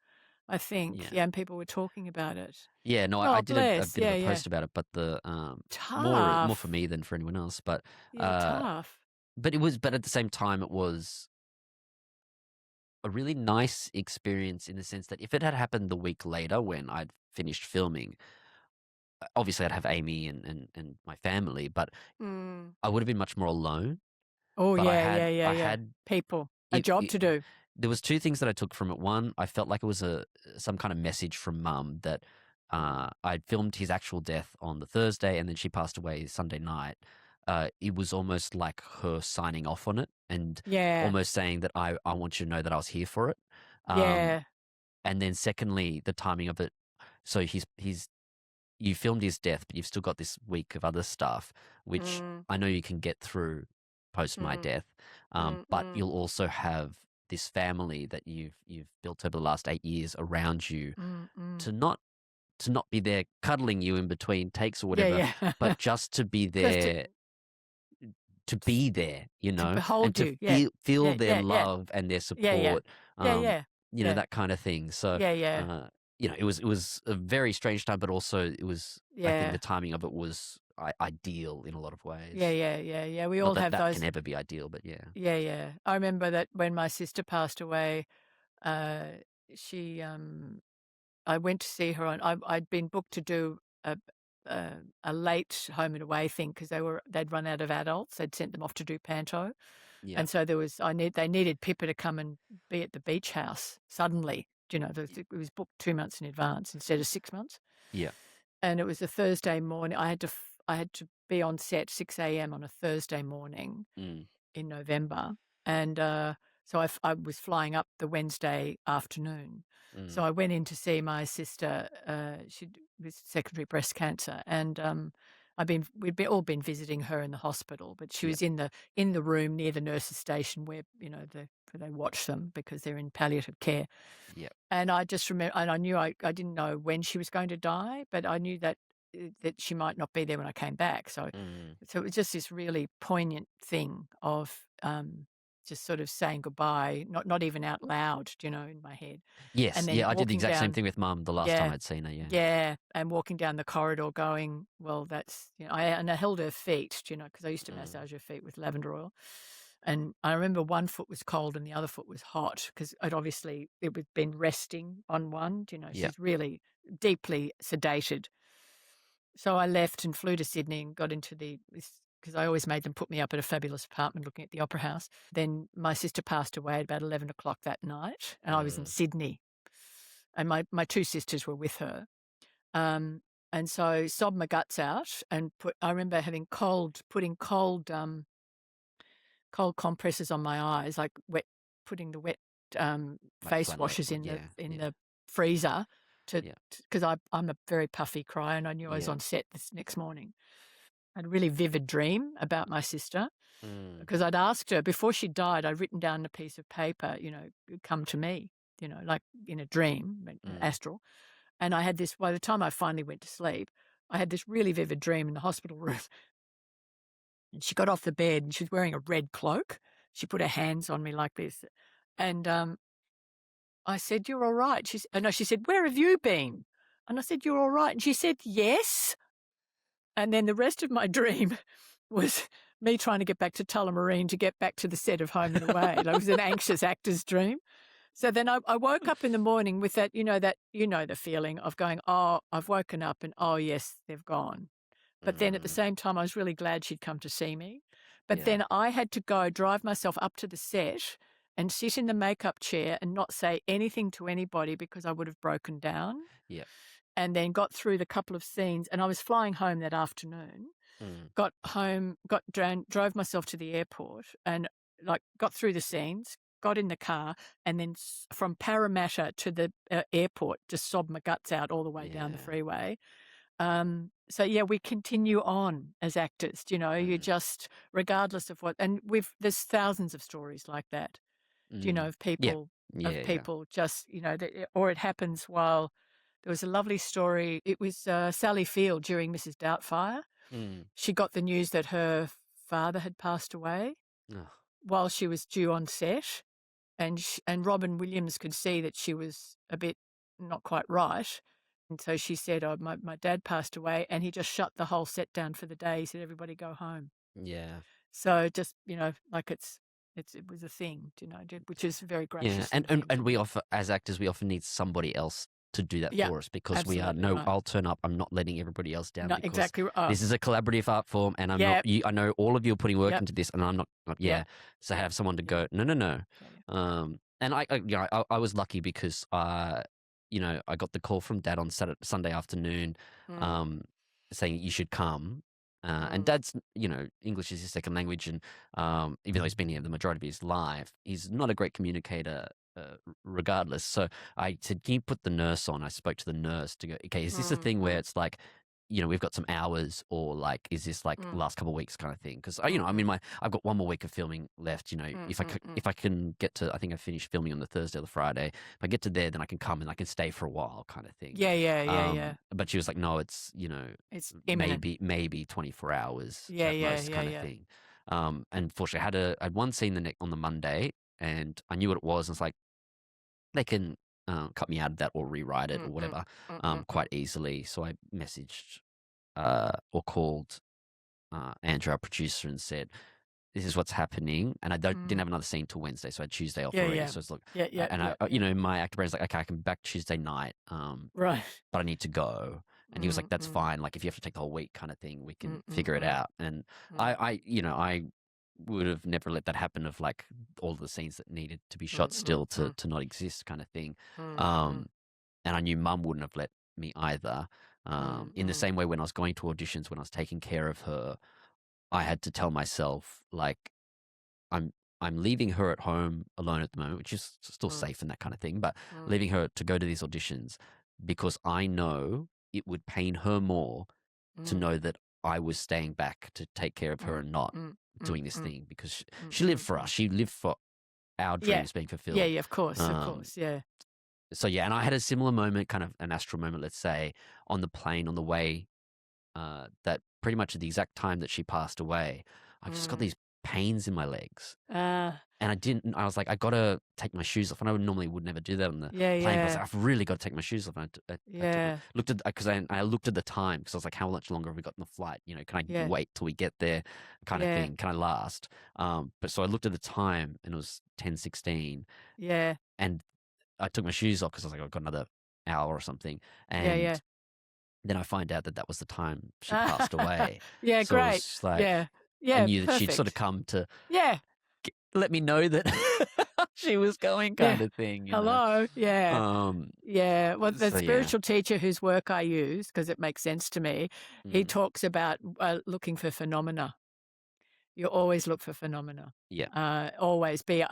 I think, yeah, yeah, and people were talking about it. yeah. No, I Oh, did a bless. bit of Yeah, a yeah. post about it, but the more for Tough. me than for anyone else. Yeah, Uh, tough. but at the same time, it was a really nice experience in the sense that if it had happened the week later when I'd finished filming, obviously I'd have Amy and my family, but Mm. I would have been much more alone. Oh, But yeah, yeah, yeah, I yeah. had People. A it, job it to do. there was two things that I took from it. One, I felt like it was a some kind of message from Mum that Mm. I'd filmed his actual death on the Thursday, and then she passed away Sunday night. It was almost like her signing off on it, and Yeah, almost saying that I want you to know that I was here for it. Um, yeah. and then secondly, the timing of it. So he's you filmed his death, but you've still got this week of other stuff, which Mm, I know you can get through post my mm, death. mm, But mm, you'll also have this family that you've built over the last 8 years around you mm, mm. to not be there cuddling you in between takes or Yeah, whatever, yeah. but just to be Just there, to be there, to and behold to you. Yeah. feel Yeah, their yeah, yeah. love and their Yeah, yeah. support, Yeah, um, yeah. Yeah. that kind of thing. So, Yeah, yeah. uh, it was a very strange time, but also it was. I think the Yeah. timing of it was ideal in a lot of Yeah, ways. yeah, yeah, yeah. We Not all that have that can those. ever be ideal, but yeah, Yeah, yeah. I remember that when my sister passed away, uh, she I went to see her on. I'd been booked to do a a late home and away thing because they'd run out of adults. They'd sent them off to do panto, yeah, and so they needed Pippa to come and be at the beach house suddenly. It was booked 2 months in advance instead of 6 months, yeah, and it was a Thursday morning. I had to be on set 6 a.m. on a Thursday morning mm, in November, and so I was flying up the Wednesday afternoon. So mm, I went in to see my sister. She was secondary breast cancer, and all been visiting her in the hospital, but she yeah, was in the room near the nurses' station where where they watch them because they're in palliative care. yeah, And I just remember, and I knew I didn't know when she was going to die, but I knew that she might not be there when I came back. mm. So it was just this really poignant thing of just sort of saying goodbye, not even out loud, in my head, and Yes, then yeah. I did the walking exact same down, thing with Mum the last time yeah, I'd seen her. Yeah, yeah, and walking down the corridor, going, well, that's I held her feet, because I used to mm, massage her feet with lavender oil. And I remember one foot was cold and the other foot was hot because it had been resting on one. yeah, She's really deeply sedated. So I left and flew to Sydney and got into because I always made them put me up at a fabulous apartment looking at the Opera House. Then my sister passed away at about 11 o'clock that night, and I was in mm, Sydney, and my two sisters were with her. Um, and so sobbed my guts out and I remember putting cold compresses on my eyes, like putting the wet like face flannel washes over. in Yeah, in yeah, the freezer yeah, because I'm a very puffy crier, and I knew I was yeah. on set this next morning. I had a really vivid dream about my sister Mm, because I'd asked her before she died. I'd written down a piece of paper, come to me, like in a dream, mm. astral. And I had this. By the time I finally went to sleep, I had this really vivid dream in the hospital room And she got off the bed and she was wearing a red cloak. She put her hands on me like this. And I said, "You're all right." She said, "Where have you been?" And I said, "You're all right." And she said, "Yes." And then the rest of my dream was me trying to get back to Tullamarine to get back to the set of Home and Away. It was an anxious actor's dream. So then I woke up in the morning with that, the feeling of going, oh, I've woken up and, oh, yes, they've gone. But then at the same time, I was really glad she'd come to see me. But then I had to go drive myself up to the set and sit in the makeup chair and not say anything to anybody because I would have broken down. Yeah. And then got through the couple of scenes. And I was flying home that afternoon. Got home, drove myself to the airport and got through the scenes, got in the car, and then from Parramatta to the airport, just sobbed my guts out all the way down the freeway. So yeah, we continue on as actors, you just, regardless of what, and there's thousands of stories like that, of people, just, or it happens while, there was a lovely story. It was Sally Field during Mrs. Doubtfire. She got the news that her father had passed away while she was due on set. And Robin Williams could see that she was a bit not quite right. And so she said, oh, my dad passed away. And he just shut the whole set down for the day. He said, everybody go home. Yeah. So just, like it was a thing, which is very gracious. Yeah. And we often, as actors, we often need somebody else to do that for us because we are, right. I'll turn up. I'm not letting everybody else down. Not exactly. This is a collaborative art form and I'm not, I know all of you are putting work into this and I'm not. So have someone to go, no. And I was lucky because, I got the call from Dad on Sunday afternoon, saying you should come. And Dad's, English is his second language. And even though he's been here the majority of his life, he's not a great communicator regardless. So I said, can you put the nurse on? I spoke to the nurse to go, okay, is this a thing where it's like, we've got some hours or like, is this like last couple of weeks kind of thing? Because, I've got one more week of filming left, if I can get to, I think I finished filming on the Thursday or the Friday. If I get to there, then I can come and I can stay for a while kind of thing. Yeah. But she was like, no, it's, it's maybe 24 hours at most kind of thing. And fortunately I had one scene on the Monday and I knew what it was. And it's like, they can cut me out of that or rewrite it or whatever quite easily. So I messaged or called Andrew, our producer, and said, this is what's happening. And I didn't have another scene till Wednesday, so I had Tuesday off already. So it's like, my actor brain's like, okay, I can be back Tuesday night, right, but I need to go. And he was like, that's fine. Like if you have to take the whole week kind of thing, we can figure it out. And I would have never let that happen of like all the scenes that needed to be shot still to not exist kind of thing. And I knew Mum wouldn't have let me either. In the same way when I was going to auditions, when I was taking care of her, I had to tell myself like, I'm leaving her at home alone at the moment, which is still safe and that kind of thing, but leaving her to go to these auditions because I know it would pain her more to know that I was staying back to take care of her and not doing this thing because she lived for us. She lived for our dreams being fulfilled. Yeah, of course, yeah. So yeah, and I had a similar moment, kind of an astral moment, let's say, on the plane on the way, that pretty much at the exact time that she passed away, I just got these pains in my legs. And I was like, I got to take my shoes off. And I normally would never do that on the plane. But I was like, I've really got to take my shoes off. And I looked at the time because I was like, how much longer have we got in the flight? Can I wait till we get there kind of thing? Can I last? But so I looked at the time and it was 10:16. Yeah. And I took my shoes off because I was like, I've got another hour or something. And then I find out that was the time she passed away. So great. It was like, I knew that she'd sort of come to let me know that she was going kind of thing. Hello. Yeah. Well, the spiritual teacher whose work I use, because it makes sense to me, he talks about looking for phenomena. You always look for phenomena. Yeah. Always be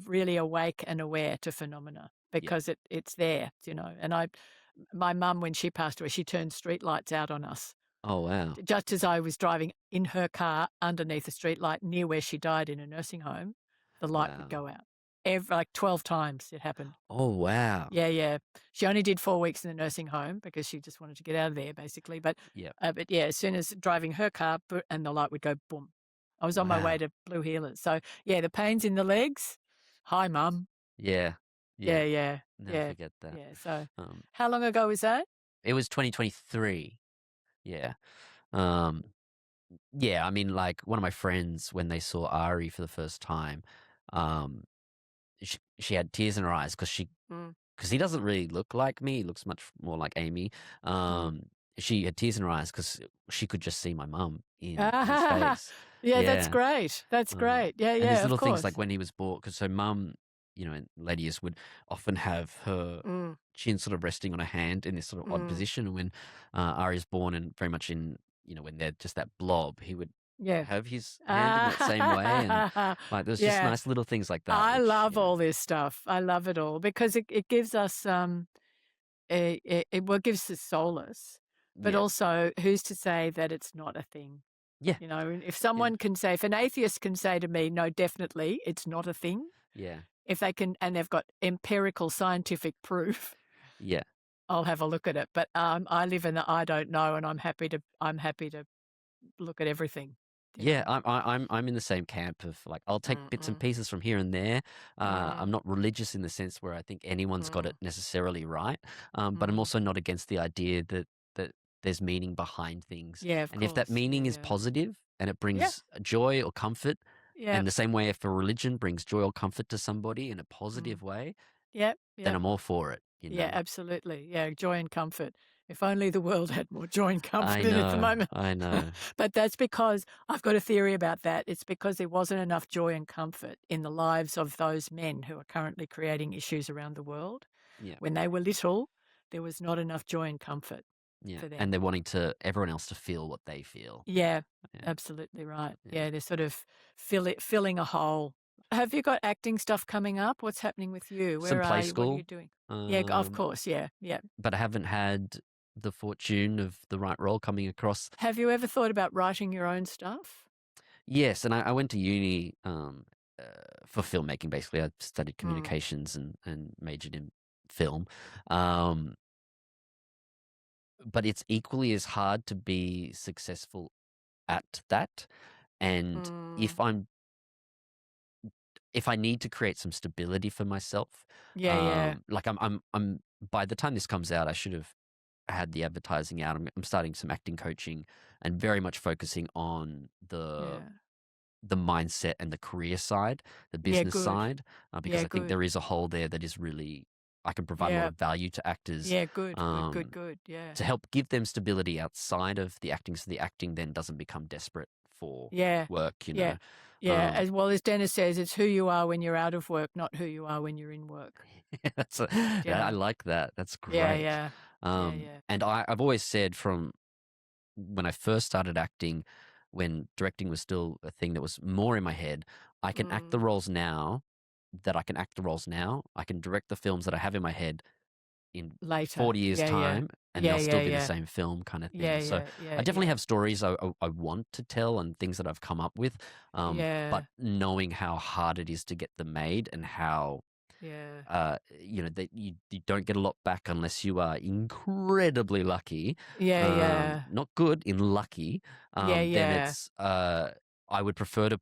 really awake and aware to phenomena because it's there, And my mum, when she passed away, she turned street lights out on us. Oh, wow. Just as I was driving in her car underneath a street light near where she died in a nursing home, the light would go out. Like 12 times it happened. Oh, wow. Yeah. She only did 4 weeks in the nursing home because she just wanted to get out of there, basically. But as soon as driving her car, and the light would go boom. I was on my way Wow. to Blue Heelers. So, yeah, the pains in the legs. Hi, Mum. Yeah. Yeah, Yeah. yeah, Never yeah, forget that. yeah. So, Um, how long ago was that? it was 2023. Yeah. Um, yeah. I mean, like one of my friends, when they saw Ari for the first time, um, she had tears in her eyes Mm, because he doesn't really look like me. He looks much more like Amy. mm. She had tears in her eyes because she could just see my mum in his Ah, face. yeah, that's Yeah. great. That's great. Yeah, And there's yeah, of little things like course. when he was born, because so mum, and Ladies would often have her Mm, chin sort of resting on her hand in this sort of odd mm. position. And when Ari's born and very much in, when they're just that blob, he would Yeah. have his hand in that same way. And Ah, like, there's just yeah. nice little things like that, I which, love all this stuff. I love it all because it gives us it gives us solace, but yeah, also who's to say that it's not a thing? yeah, You know, if yeah, someone can say, if an atheist can say to me, no, definitely, it's not a thing. yeah, If they can, and they've got empirical scientific proof, yeah. I'll have a look at it. But I live in the I don't know, and I'm happy to look at everything. You Yeah, know. I'm in the same camp of like I'll take Mm, bits and mm, pieces from here and there. mm, I'm not religious in the sense where I think anyone's got it mm, necessarily right, but I'm mm. also not against the idea that there's meaning behind things, Yeah, of and if that course. Yeah, meaning is yeah, positive and it yeah, brings joy or comfort, yeah. and the same way if a religion brings joy or comfort to somebody in a Mm. positive way, Yeah, then yeah. I'm all for it. Yeah, absolutely. Yeah, joy and comfort. If only the world had more joy and I comfort in it at the know, moment. I know. But that's because I've got a theory about that. It's because there wasn't enough joy and comfort in the lives of those men who are currently creating issues around the world. Yeah, When they were little, there was not enough joy and comfort yeah, for and them. they're wanting to everyone else to feel what they feel. Yeah, Yeah, absolutely right. yeah. Yeah, they're sort of filling a hole. Have you got acting stuff coming up? What's happening with you? Some Where are play you? What are you school, doing? Yeah, of um, course. Yeah, yeah. but I haven't had the fortune of the right role coming across. Have you ever thought about writing your own stuff? Yes, and I went to uni uh, for filmmaking. Basically, I studied Mm. communications and majored in film. Um, but it's equally as hard to be successful at that. And Mm. if I need to create some stability for myself, Yeah, yeah, like I'm by the time this comes out, I should have had the advertising out. I'm starting some acting coaching and very much focusing on yeah. the mindset and the career side, the Yeah, business good. side, because Yeah, I think good. there is a hole there that is really I can provide a lot Yeah. of value to actors, Yeah, good, good, good, um, good. Yeah. to help give them stability outside of the acting, so the acting then doesn't become desperate for Yeah. work. Yeah. Yeah. Um, As well as Dennis says, it's who you are when you're out of work, not who you are when you're in work. that's You I know? like that. That's Yeah, great. yeah. Yeah, yeah. And I've always said from when I first started acting, when directing was still a thing that was more in my head, I can act the Mm. roles now that I can act the roles now. I can direct the films that I have in my head in Later. 40 years' Yeah, yeah. time, and Yeah, they'll still yeah, be the yeah. same film kind of Yeah, thing. So yeah, I yeah, definitely yeah. have stories I want to tell and things that I've come up with. But Yeah. knowing how hard it is to get them made and how Yeah. that you don't get a lot back unless you are incredibly lucky, Yeah, yeah. not good, in lucky, Yeah, then yeah. it's I would prefer to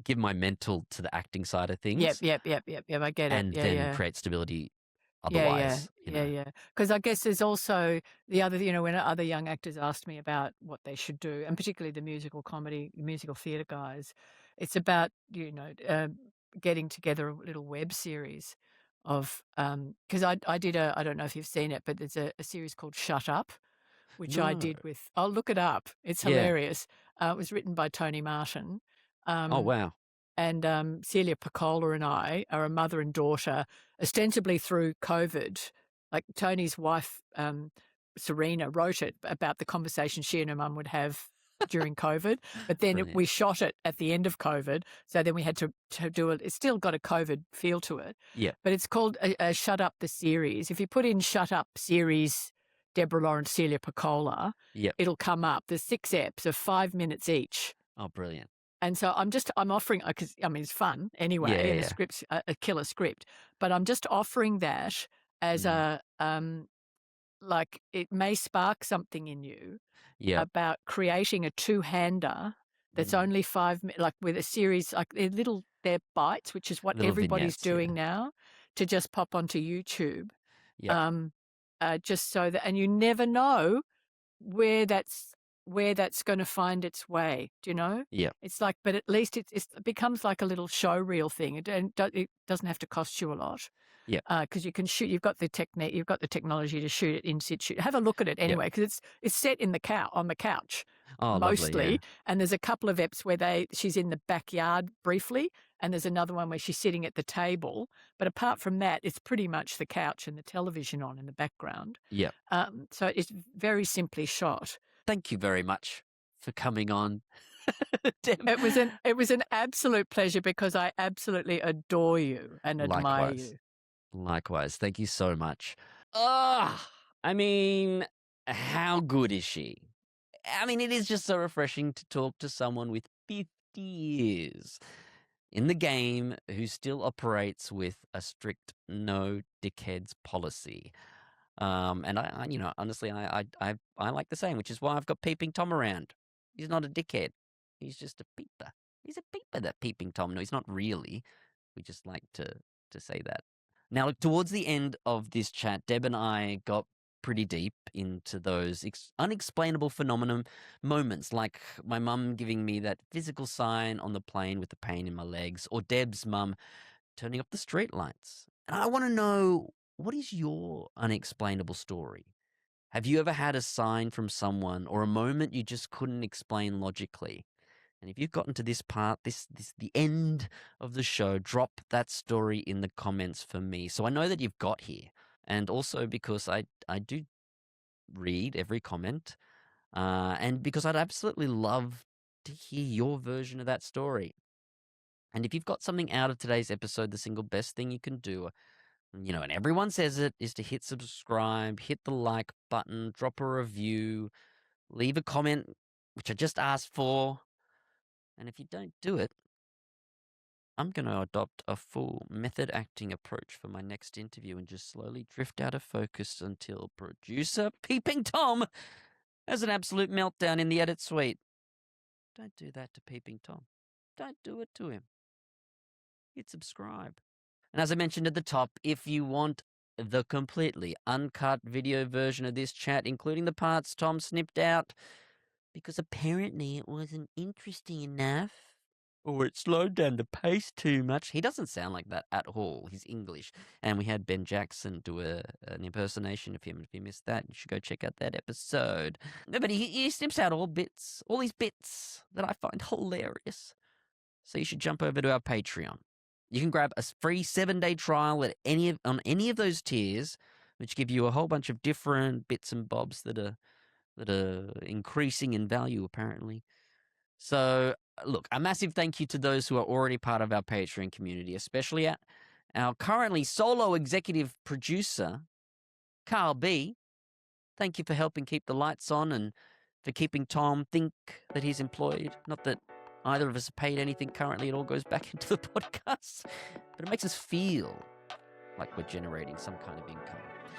give my mental to the acting side of Yep, things yep, yep, yep, yep. I get it. and Yeah, then yeah. create stability Yeah, yeah, otherwise. yeah. Because I guess there's also the other, when other young actors asked me about what they should do, and particularly the musical comedy, musical theatre guys, it's about, getting together a little web series of, because I did I don't know if you've seen it, but there's a series called Shut Up, which I No. did with, I'll look it up. It's Yeah. hilarious. It was written by Tony Martin. Oh, Um, wow. and Celia Piccola and I are a mother and daughter, ostensibly through COVID. Like Tony's wife, Serena, wrote it about the conversation she and her mum would have during COVID. But then Brilliant. we shot it at the end of COVID. So then we had to do it. It's still got a COVID feel to it. Yeah. But it's called Shut Up the Series. If you put in Shut Up Series, Debra Lawrence, Celia Piccola, Yep. it'll come up. There's 6 eps of 5 minutes each. Oh, brilliant. And so I'm offering, because I mean, it's fun Yeah, anyway, yeah, and the yeah. script's a killer script, but I'm just offering that as Mm. like it may spark something in you Yep. about creating a two-hander that's only 5 minutes, like with a series, like they're bites, which is what Little everybody's vignettes, yeah. doing now, to just pop onto YouTube. Yep. Just so that, and you never know where that's going to find its way. Do you know? Yeah. It's like, but at least it becomes like a little show reel thing. It doesn't have to cost you a lot. Yeah. Because you can shoot. You've got the technique. You've got the technology to shoot it in situ. Have a look at it anyway, because it's set in on the couch. Oh, mostly. lovely, yeah. And there's a couple of eps where she's in the backyard briefly, and there's another one where she's sitting at the table. But apart from that, it's pretty much the couch and the television on in the background. Yeah. So it's very simply shot. Thank you very much for coming on. Deb. It was an absolute pleasure, because I absolutely adore you and admire you. Likewise. Thank you so much. I mean, how good is she? I mean, it is just so refreshing to talk to someone with 50 years in the game who still operates with a strict no dickheads policy. And I honestly, I like the same, which is why I've got Peeping Tom around. He's not a dickhead. He's just a peeper. He's a peeper, that Peeping Tom. No, he's not really. We just like to say that. Now, towards the end of this chat, Deb and I got pretty deep into those unexplainable phenomenon moments, like my mum giving me that physical sign on the plane with the pain in my legs, or Deb's mum turning up the street lights. And I want to know, what is your unexplainable story? Have you ever had a sign from someone or a moment you just couldn't explain logically? And if you've gotten to this part, this the end of the show, drop that story in the comments for me, so I know that you've got here. And also because I do read every comment, and because I'd absolutely love to hear your version of that story. And if you've got something out of today's episode, the single best thing you can do, and everyone says it, is to hit subscribe, hit the like button, drop a review, leave a comment, which I just asked for. And if you don't do it, I'm going to adopt a full method acting approach for my next interview and just slowly drift out of focus until producer Peeping Tom has an absolute meltdown in the edit suite. Don't do that to Peeping Tom. Don't do it to him. Hit subscribe. And as I mentioned at the top, if you want the completely uncut video version of this chat, including the parts Tom snipped out, because apparently it wasn't interesting enough, or it slowed down the pace too much. He doesn't sound like that at all. He's English. And we had Ben Jackson do an impersonation of him. If you missed that, you should go check out that episode. No, but he snips out all these bits that I find hilarious. So you should jump over to our Patreon. You can grab a free 7-day trial at on any of those tiers, which give you a whole bunch of different bits and bobs that are increasing in value, apparently. So, look, a massive thank you to those who are already part of our Patreon community, especially our currently solo executive producer, Carl B. Thank you for helping keep the lights on and for keeping Tom think that he's employed. Not that either of us are paid anything currently. It all goes back into the podcast. But it makes us feel like we're generating some kind of income.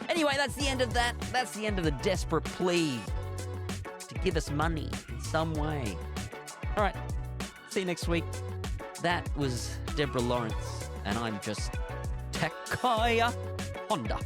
Anyway, that's the end of that. That's the end of the desperate plea to give us money in some way. All right, see you next week. That was Debra Lawrance, and I'm just Takaya Honda.